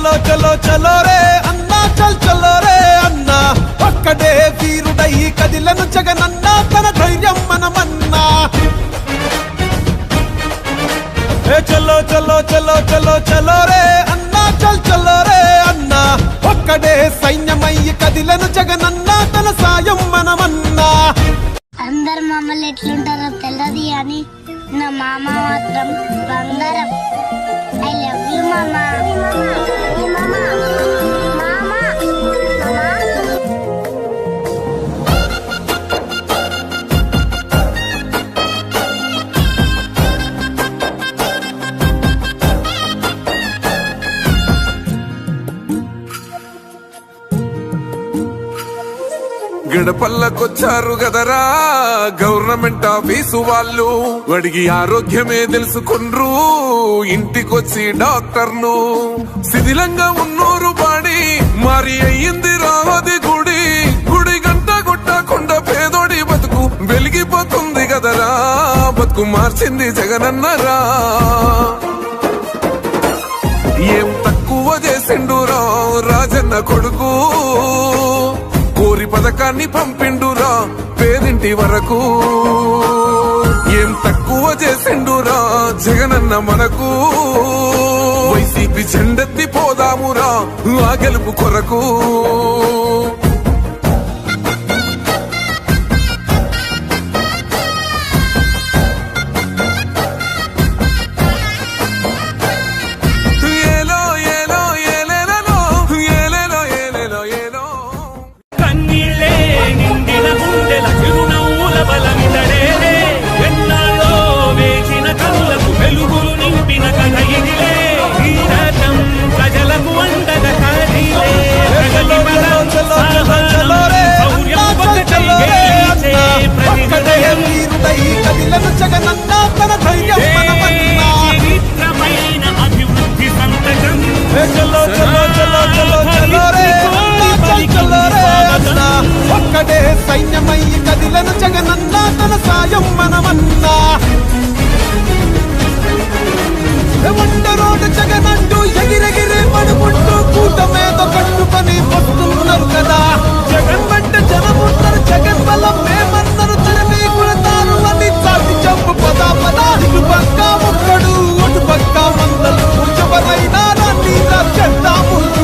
చలో చలో చలో రే అన్నా చల్ చలో రే అన్నా ఒక్కడే వీరుడై కదిలను జగనన్నా తన ధైర్యం మనమన్నా చలో చలో చలో చలో చలో రే అన్నా చల్ చలో రే అన్నా ఒక్కడే సైన్యమయ్యి కదిలను జగనన్నా తన సాయం మనమన్నా అందరు మమ్మల్ని ఎట్లుంటారో తెలియదు అని నా మామ మాత్రం బంగారం. ఐ లవ్ యూ మామా. గడపల్లకొచ్చారు గదరా గవర్నమెంట్ ఆఫీసు వాళ్ళు, అడిగి ఆరోగ్యమే తెలుసుకుండ్రు ఇంటికొచ్చి డాక్టర్ను. శిథిలంగా ఉన్నోరు బాడి మరి అయ్యింది రావది గుడి, గుడి గంట కొట్టకుండా పేదోడి బతుకు వెలిగిపోతుంది గదరా, బతుకు మార్చింది జగనన్నరా. ఏం తక్కువ చేసిండురా రాజన్న కొడుకు, కోరి పథకాన్ని పంపిండురా పేదింటి వరకు. ఏం తక్కువ చేసిండురా జగనన్న మనకు, వైసీపీ జెండెత్తి పోదామురా ఆ గెలుపు కొరకు. జగనన్నా తన ధైర్యం మనమన్నా చలో చలో చలో చలో చలో రే చలో రే అన్నా ఒక్కడే సైన్యమయ్యి కదిలను జగనన్నా తన సాయం మనమన్నా. వంట రోడ్డు జగనంటూ ఎగిరెగిరే పడుకుంటూ